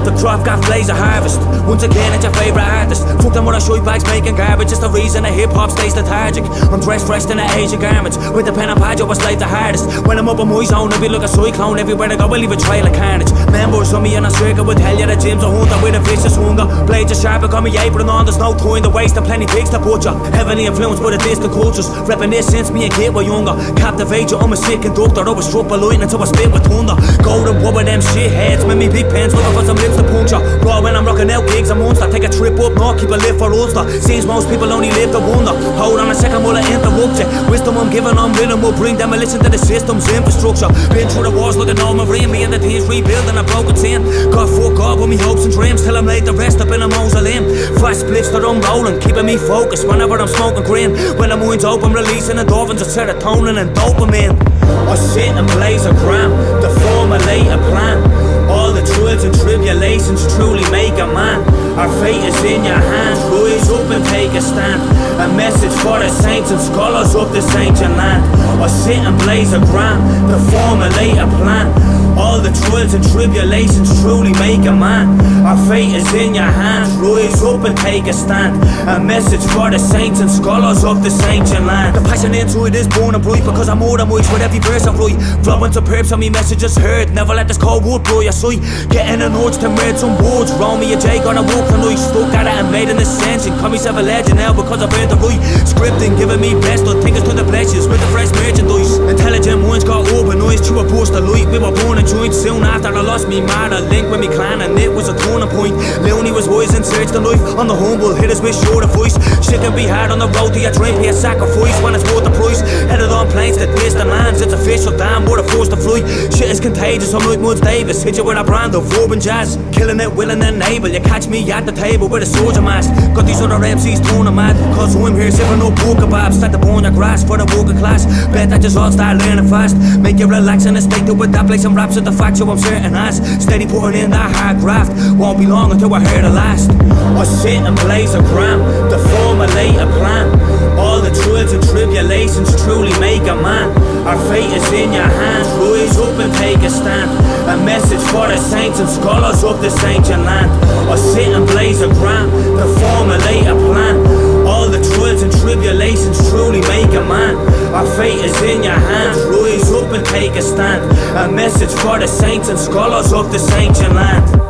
up the crop, got blaze of harvest. Once again, it's your favourite artist. Fuck them with our shite bags making garbage. It's the reason that hip-hop stays lethargic. I'm dressed fresh in the Asian garments. With the pen and pad, I was like the hardest. When I'm up on my zone, I be like a cyclone. Everywhere I go, I leave a trail of carnage. Members of me in a circle will tell you the gym's a hunter with a vicious hunger. Blades are sharp, I got me apron on. There's no time to waste and plenty pigs to butcher. Heavily influenced by the distant cultures. Repping this since me a kid were younger. Captivate you, I'm a sick conductor. I was struck by lightning so I spit with thunder. Golden wood with them shitheads. With me big pens looking for some lips to puncture. Raw when I'm rocking out gigs, I'm monster. Take a trip up north, keep a lift for Ulster. Seems most people only live to wonder. Hold on a second while I interrupt you. Wisdom I'm giving on rhythm will bring demolition to the system's infrastructure. Been through the wars looking all marine. Me and the team's rebuilding a broken scene. Got fuck up with me hopes and dreams till I'm laid the rest up in a mausoleum. Fast splits that I'm rolling, keeping me focused whenever I'm smoking green. When the mind's open, releasing endorphins of serotonin and dopamine. I sit and blaze a gram to formulate a plan. All the trials and tribulations truly make a man. Our fate is in your hands, rise up and take a stand. A message for the saints and scholars of this ancient land. I sit and blaze a gram to formulate a plan. All the trials and tribulations truly make a man. Our fate is in your hands, rise up and take a stand. A message for the saints and scholars of this ancient land. The passion into it is born and bright, because I'm more than wise with every verse I write. Flowing to perps on me messages heard. Never let this cold wood blow your sight. Getting an urge to read some words. Roll me a J, gonna walk tonight. Stuck at it and made an ascension. Call myself a legend now because I've earned the right. Scripting, giving me best. I think it's to the blessings with the fresh merchandise. Intelligent minds got urbanized through a burst of light. We were born in joints. Soon after I lost me man, a link with me clan, and it was a turning point. Looney was wise and searched the life. On the humble hitters with short of voice. Shit can be hard on the road to your dream. Pay a sacrifice when it's worth the price. Headed on planes that distant lands. It's official, damn, we're the force to fly. Shit is contagious, I'm like Muds Davis. Hit you with a brand of urban jazz. Killing it, willing and able. You catch me at the table with a soldier mask. Got these other MCs turning mad, cause I'm here sipping up pork kebabs. Start to burn your grass for the working class. Bet that just all start learning fast. Make you relax and stay to with that. Play some raps at the fact, so I'm certain as. Steady putting in that hard graft. Won't be long until I hear the last. I sit and blaze a gram to formulate a plan. All the trials and tribulations truly make a man. Our fate is in your hands, rise up and take a stand. A message for the saints and scholars of this ancient land. I sit and blaze a gram to formulate a plan. All the trials and tribulations truly make a man. Our fate is in your hands, rise up and take a stand. A message for the saints and scholars of this ancient land.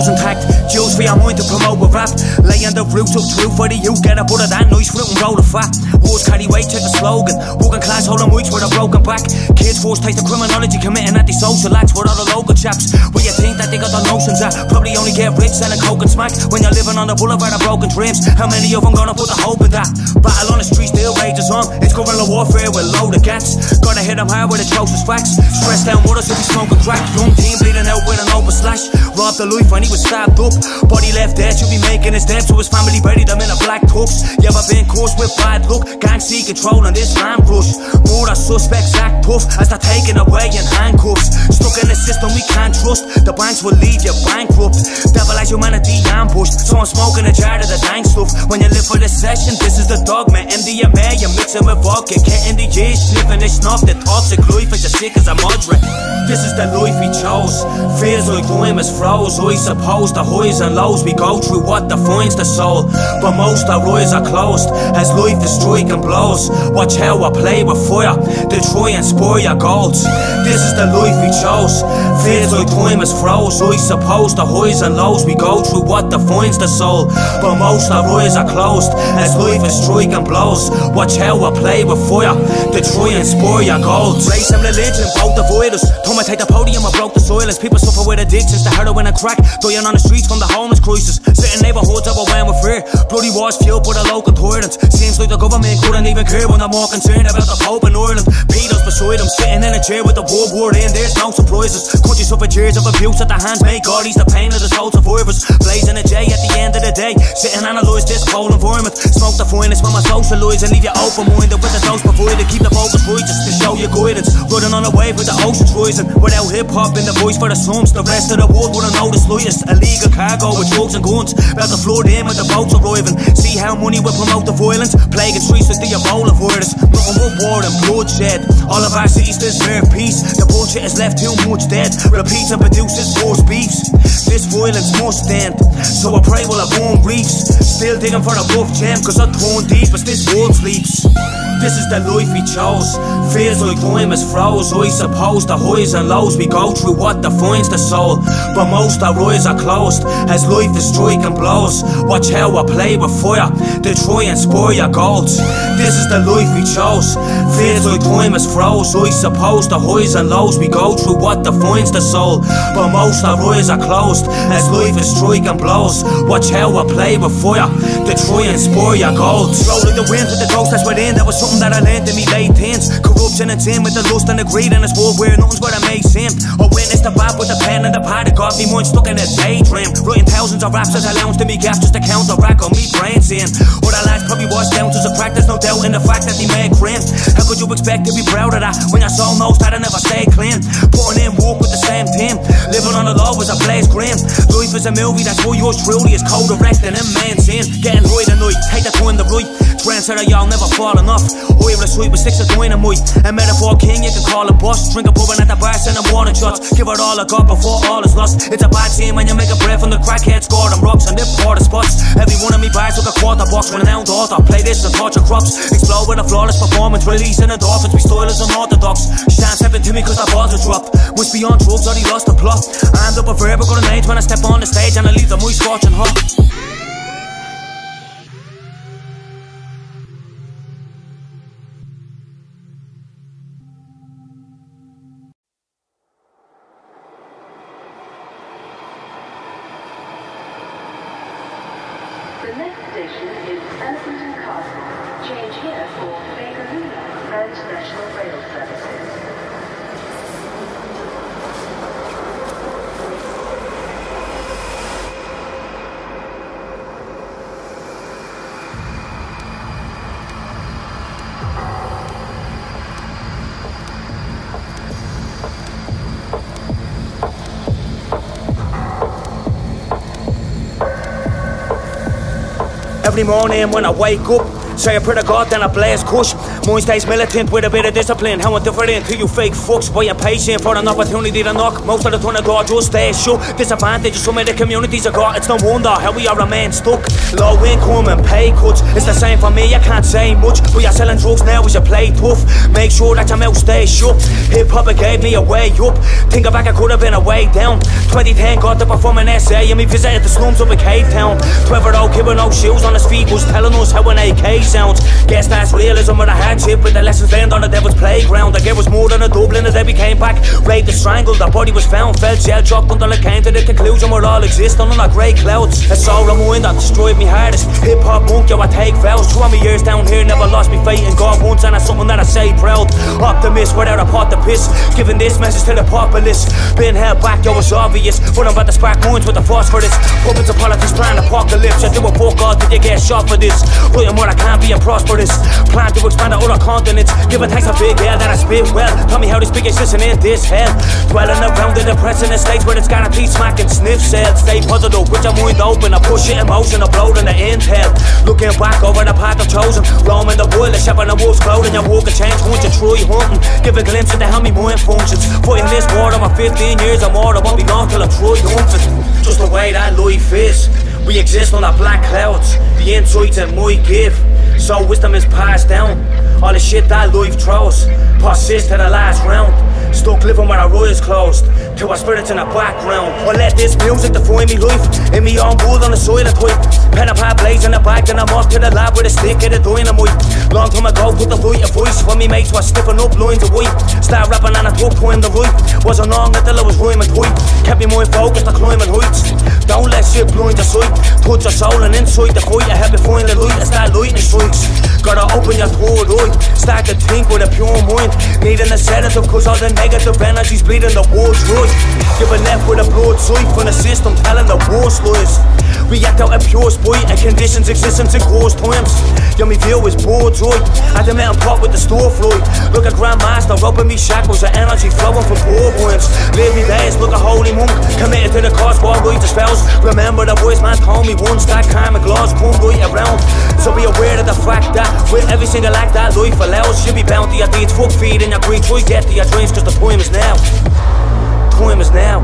Intact, juice for your mind to promote with rap. Laying the roots of truth for the youth. Get a butter that nice fruit and roll the fat. Words carry weight, check the slogan. Working class holding weeks with a broken back. Kids force taste of criminology, committing anti-social acts with all the local chaps. Where you think that they got the notions at? Probably only get rich selling coke and smack. When you're living on the boulevard of broken dreams, how many of them gonna put the hope in that? Battle on the street still rages on. It's guerrilla warfare with loaded gats. Gotta hit them hard with atrocious facts. Stressed down with us if we smoking crack. Young team bleeding out with an open slash. Robbed the life when he was stabbed up. Body left dead, should be making his death. So his family buried him in a black tux. You ever been cursed with bad luck? Gang see control on this land rush. More suspects act tough as they're taken away in handcuffs. Stuck in the system we can't trust. The banks will leave you bankrupt. Devil as humanity ambushed. So I'm smoking a jar of the dank stuff. When you live for the session, this is the dogma. MDMA, you mix it with vodka. Getting the G, sniffing the snuff. The toxic life is as sick as a moderate. This is the life we chose. Feels like time is froze. I suppose the highs and lows we go through what defines the soul. But most our eyes are closed as life destroys striking blows. Watch how I play with fire, they try and spoil your goals. This is the life we chose, feels like time is froze. I suppose the highs and lows we go through what defines the soul, but most our eyes are closed as life is striking blows. Watch how I play with fire, they try and spoil your goals. Race and religion, both avoid us. Told me take the podium, I broke the silence. People suffer with addictions, the heroin and crack, dying on the streets from the homeless crisis. Sitting neighbourhoods overwhelmed with fear, bloody wars fueled by the local tyrants. Seems like the government couldn't even care when I'm more concerned about the Pope in Ireland. Pedos beside him, sitting in a chair with the World War in. There's no surprises, countries suffer years of abuse at the hands make all these the pain of the soul survivors. Blazing a J at the end of the day, sit and analyse this whole environment. Smoke the finest when I socialise and leave you open-minded with the dose provided. Keep the focus righteous to show you guidance. Riding on a wave with the oceans rising, without hip-hop in the voice for the slums, the rest of the world wouldn't know the slightest. Illegal cargo with drugs and guns, about to flood in with the boats arriving. See how money will promote the violence, plaguing streets with the Ebola virus. Nothing but war and bloodshed, all of our cities deserve peace. The bullshit has left too much dead, repeats and produces worse beefs. This violence must end, so I pray while I burn reefs. Still digging for a rough gem, cause I'm torn deep as this world sleeps. This is the life we chose, feels like time is froze. I suppose the highs and lows we go through what defines the soul, but most our eyes are closed as life is striking blows. Watch how I play with fire, they try and spoil your goals. This is the life we chose, feels like time is froze. I suppose the highs and lows we go through what defines the soul, but most our eyes are closed as life is striking blows. Watch how I play with fire, they try and spoil your goals. Roll like the wind with the ghost that's within, that was something that I learned in me late teens. Corruption and sin with the lust and the greed in this world where nothing's what it makes him. I witnessed the bad with the pen and the pad that got me mind stuck in a daydream. Writing thousands of raps as I lounge to me gaps just to counteract on me brains in. All that lads probably washed down to the practice, no doubt in the fact that they made cream. How could you expect to be proud of that when your soul knows that I never stay clean? Putting in work with the same team, living on the low is a blaze grim. Life is a movie, that's who yours truly is co-directing and man sin. Getting high tonight, take the time to right. Trends that y'all never fall enough. Oil a sweet with sticks of dynamite, and metaphor king you can call a boss. Drink a bourbon at the bar, send them warning shots. Give it all I got before all is lost. It's a bad scene when you make a breath from the crackhead, score them rocks and dip for the spots. Every one of me bars took a quarter box when an ounce author. Play this and torture crops, explode with a flawless performance, releasing endorphins. We style is unorthodox. She can't step into me cause the balls are dropped. Must be on drugs or he lost the plot. I end up a forever golden age when I step on the stage and I leave them muy scorching hot. The next station is Elephant Castle. Change here for Bakerloo and National Rail services. Every morning when I wake up, say a prayer to God, then I blaze kush. Mine stays militant with a bit of discipline. How indifferent to you fake fucks, why you patient for an opportunity to knock. Most of the time the door just stays shut. Disadvantage of some of the communities I got. It's no wonder how we are a man stuck. Low income and pay cuts, it's the same for me, I can't say much. But you're selling drugs now as you play tough. Make sure that your mouth stays shut. Hip hop gave me a way up. Think back, I could have been a way down. 2010 got to perform an essay and me visited the slums up in Cape Town. 12-year-old kid with no shoes on his feet was telling us how an AK sounds. Guess that's realism with a hardship, with the lessons learned on the devil's playground. Like it was more than a Dublin as we came back. Raped and strangled, the body was found, felt shell shocked until it came to the conclusion we're all existing on our grey clouds. A soul of mine that destroyed me hardest. Hip hop monk, yo I take vows. 20 years down here, never lost me faith in God once, and that's something that I say proud. Optimist without a pot to piss, giving this message to the populace. Been held back, yo it's obvious, but I'm about to spark minds with the phosphorus. Puppets of politics plan apocalypse. I do a fuck all till you get shot for this. Writing what I can't be and prosperous. Plan to expand to other continents. Give a thanks a big hell that I spit well. Tell me how this big existing in this hell. Dwelling around the depressing estates where it's guaranteed smacking sniff cells. Stay positive with your mind open. I push it in motion, uploading the intel. Looking back over the path I've chosen. Roaming the world, shopping the wolf's clothing. Your walk a change once you try hunting. Give a glimpse into how me mind functions. Fighting this war over 15 years or more. I won't be gone till I try hunting. Just the way that life is. We exist on our black clouds. The insights and my give. So wisdom is passed down. All the shit that life throws, persist to the last round. Stuck living with our eyes closed, till our spirits in the background. I let this music define me life, in me own wood on the soil of type. Pen and pad blaze in the back, and I'm off to the lab with a stick and a dynamite. Long time ago, put the right of voice, when me mates was sniffing up lines of white. Start rapping and I took time to write. Wasn't long until I was rhyming tight. Kept me more focused on climbing heights. Don't let shit blind your sight. Touch your soul and inside the fight, I help you find the light and start lighting strikes. Gotta open your third eye, start to think with a pure mind. Needing a sedative cause all the negative energy's bleeding the world's right. You've been left with a blood sight from the system telling the worst lies. We act out a pure spite and conditions existence in gross times. Yeah, me view is bored right. At the mountain pot with the store floyd. Look at Grandmaster roping me shackles of energy flowing from poor poems. Live me days, look a holy monk, committed to the cause while right the spells. Remember the voice man told me once that karmic laws come right around. So be aware of the fact that with every single act that life allows, you'll be bound to your deeds, fuck feeding your greed. Try get to your dreams cause the time is now. Time is now.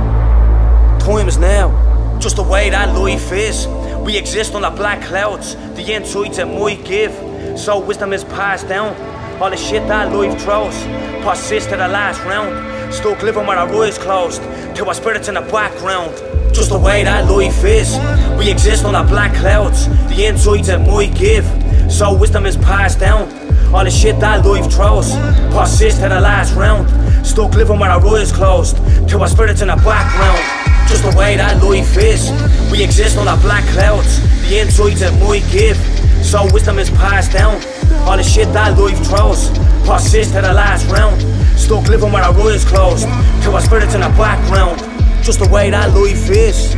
Time is now. Just the way that life is. We exist on the black clouds, the insights it might give. So wisdom is passed down. All the shit that life throws, persist to the last round. Stuck living with our eyes closed, till our spirits in the background. Just the way that life is. We exist on the black clouds, the insights it might give. So wisdom is passed down. All the shit that life throws, persist to the last round. Stuck living with our eyes closed, till our spirits in the background. Just the way that life is. We exist on the black clouds, the insights it might give. So wisdom is passed down. All the shit that life throws, persist to the last round. Stuck living with our eyes closed, till our spirits in the background. Just the way that life is.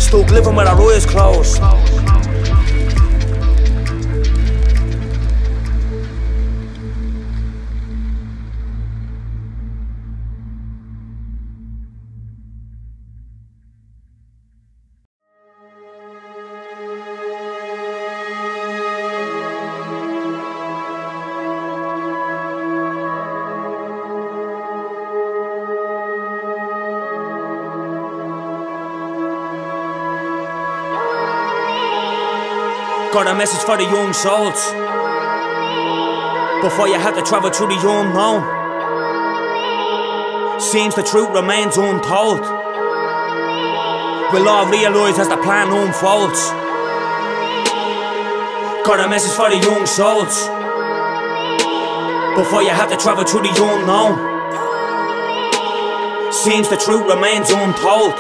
Stuck living with our eyes closed. Got a message for the young souls. Before you have to travel through the unknown, seems the truth remains untold. We'll all realise as the plan unfolds. Got a message for the young souls. Before you have to travel through the unknown, seems the truth remains untold.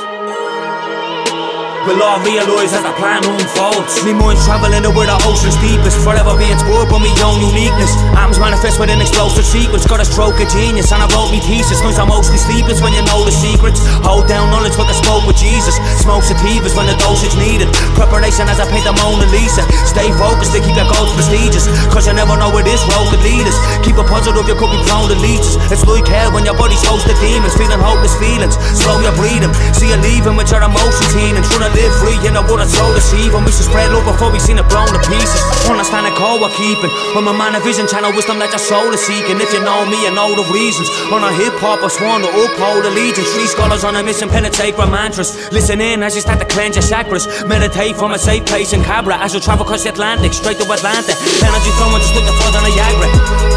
We'll all realise as the plan unfolds. Me mind's travelling over the ocean's deepest, forever being spurred by my own uniqueness. Atoms manifest with an explosive sequence. Got a stroke of genius and I wrote me thesis. Nights are mostly sleepless when you know the secrets. Hold down knowledge like I spoke with Jesus. Smoke sativas when the dosage needed. Preparation as I paint the Mona Lisa. Stay focused to keep your goals prestigious, cause you never know where this road could lead us. Keep it positive, you could be prone to leeches. It's like hell when your body's host to demons. Feeling hopeless feelings, slow your breathing. See you leaving with your emotions healing. Trying to live free, you know what it's so deceiving. We should spread love before we seen it blown to pieces. Understand the code we're keeping. I'm a man of vision, channel wisdom that your soul is seeking. If you know me, you know the reasons. On a hip hop, I sworn to uphold allegiance. 3 scholars on a mission, penetrate sacred mantras. Listen in as you start to cleanse your chakras. Meditate from a safe place in Cabra as you travel across the Atlantic, straight to Atlanta. Energy flowing just like the flood on a Niagara.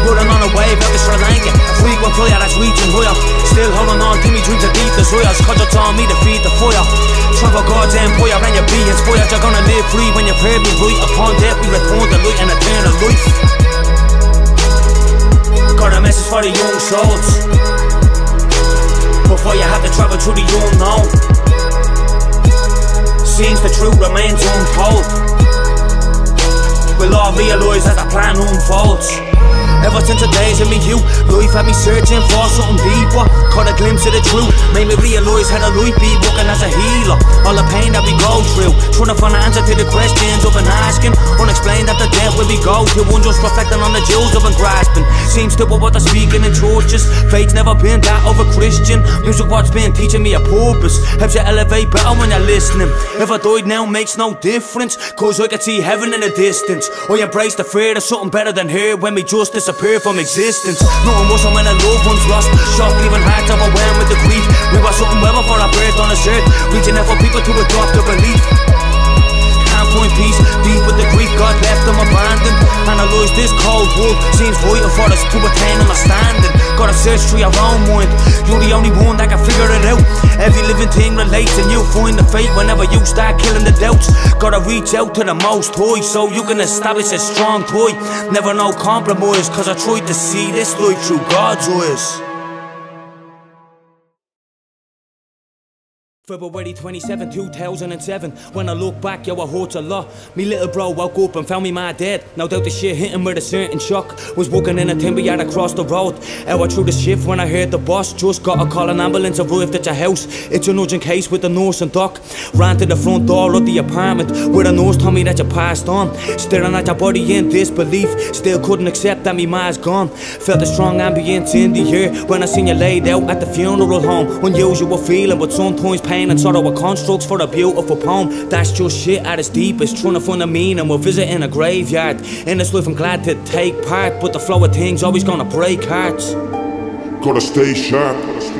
Running on a wave out of Sri Lanka. Frequent flyer that's reaching higher. Still holding on to me dreams of deep desires. Cause it's on me to feed the fire. Travel God's empire and you be inspired. You're gonna live free when you pray me right. Upon death we return to light and eternal life. Got a message for the young souls. Before you have to travel through the unknown, seems the truth remains untold. We'll all realise as the plan unfolds. Ever since the days of me you, life had me searching for something deeper. Caught a glimpse of the truth, made me realise how the life be working as a healer. All the pain that we go through, trying to find an answer to the questions I've been asking. Unexplained after death where we go to, one just reflecting on the jewels I've been grasping. Seems to what they're speaking in churches. Faith's never been that over Christian. Music what's been teaching me a purpose. Helps you elevate better when you're listening. If I died now makes no difference, cause I can see heaven in the distance. I embrace the fear there's something better than here when we just disappear from existence. Nothing worse than when a loved one's lost. Shock, leaving hearts overwhelmed with the grief. We were something well before our birth on this earth, reaching out for people to adopt the belief. Can't find peace, deep with the grief, God left them abandoned. Analyse this cold world, seems vital for us to attain understanding. Gotta search through your own mind, you're the only one that can figure it out. Every living thing relates and you'll find the fate whenever you start killing the doubts. Gotta reach out to the most high so you can establish a strong tie. Never no compromise, cause I tried to see this life through God's eyes. February 27, 2007. When I look back, yo, I hurt a lot. Me little bro woke up and found me ma dead. No doubt the shit hit him with a certain shock. Was walking in a timber yard across the road. Hour through the shift when I heard the boss just got a call, an ambulance arrived at your house. It's an urgent case with the nurse and doc. Ran to the front door of the apartment where the nurse told me that you passed on. Staring at your body in disbelief, still couldn't accept that me ma's gone. Felt a strong ambience in the air when I seen you laid out at the funeral home. Unusual feeling, but sometimes pain and sorrow are constructs for a beautiful poem. That's just shit at its deepest, trying to find a meaning. We're visiting a graveyard. In this life I'm glad to take part, but the flow of things always gonna break hearts. Gotta stay sharp,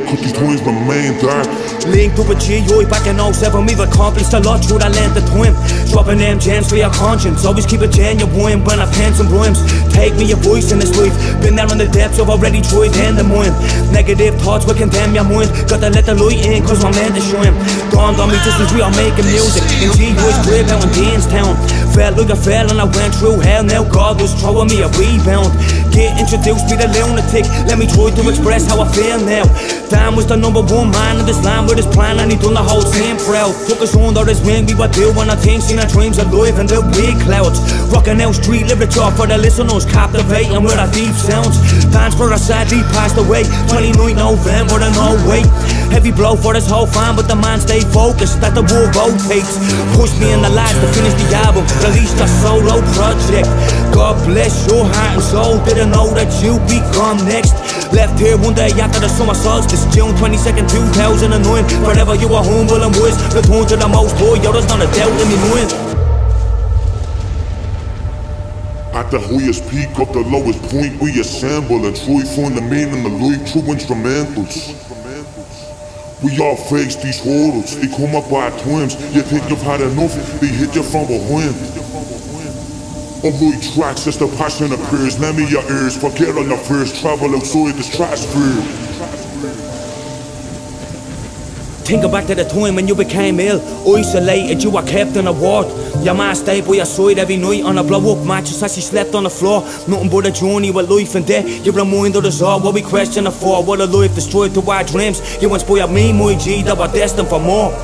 cause these times remain dark. Linked up with GI back in 07, we've accomplished a lot through that length of time. Dropping them gems for your conscience, always keep it genuine when I pen some rhymes. Take me a voice in this life, been there in the depths, I've already tried to end the mine. Negative thoughts will condemn your mind, gotta let the light in cause we're meant to shine. Dawned on me just as we are making music in GI's crib out in Deanstown. Felt like I fell and I went through hell, now God was throwing me a rebound. Get introduced, be the lunatic, let me try to express how I feel now. Dan was the #1 man in this land with his plan, and he done the whole team proud. Took us under his wing, we were doing our thing, seen our dreams alive in the big clouds. Rocking out street literature for the listeners, captivating with our deep sounds. Dan's brother sadly passed away, 29 November and no wait. Heavy blow for his whole fan, but the man stayed focused that the war rotates. Pushed me and the lads to finish the album, released a solo project. God bless your heart and soul, didn't know that you'd be gone next. Left here one day after the summer solstice, June 22nd, 2009. Forever you were humble and wise, return to the most high, yo, there's not a doubt in me mind. At the highest peak of the lowest point, we assemble and try find the meaning of life through instrumentals. We all face these hurdles, they come up by times. You think you've had enough, they hit you from behind. On my tracks as the passion appears, lend me your ears, forget on your fears, travel outside the stratosphere. Think back to the time when you became ill, isolated, you were kept in a ward. Your man stayed by your side every night on a blow-up mattress as she slept on the floor. Nothing but a journey with life and death. You reminded us all what we questioned it for. What a life destroyed to our dreams. You inspired me, my G, that were destined for more.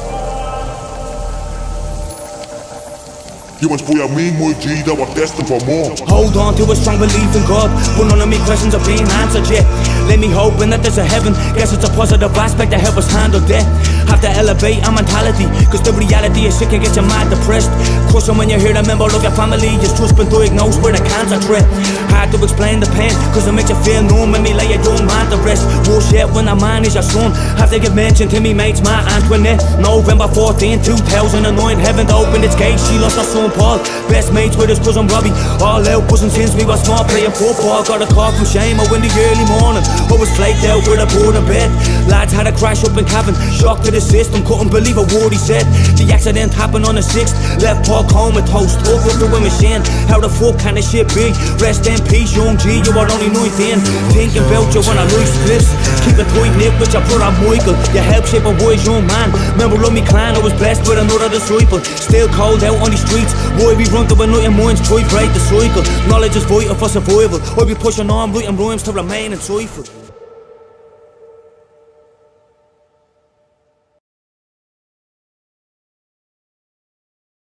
You inspire me, my G, that were destined for more. Hold on to a strong belief in God, but none of me questions are being answered yet. Let me hoping that there's a heaven, guess it's a positive aspect to help us handle death. Have to elevate our mentality, cause the reality is shit can get you mad depressed. Crushing when you hear a member of your family is just been diagnosed with a cancer threat. Hard to explain the pain, cause it makes you feel numb when me lay a young man to rest. Worse yet when a man is your son, have to give mention to me mates, my Antoinette. November 14, 2009, heaven opened its gates, she lost her son Paul. Best mates with his cousin Robbie, all out buzzing since we were small playing football. Got a call from Shame in the early morning, I was flaked out with a board in bed. Lads had a crash up in cabin, shocked to the system, couldn't believe a word he said. The accident happened on the 6th, left Paul comatose, stuck with the machine. How the fuck can this shit be? Rest in peace, young G, you were only 19. Thinking about you when I lose slips, keep a tight knit with your brother Michael. You helped shape a wise young man, member of me clan, I was blessed with another disciple. Still cold out on the streets, why we run to a night and minds, try break the cycle. Knowledge is vital for survival, I be pushing on, writing rhymes to remain insightful.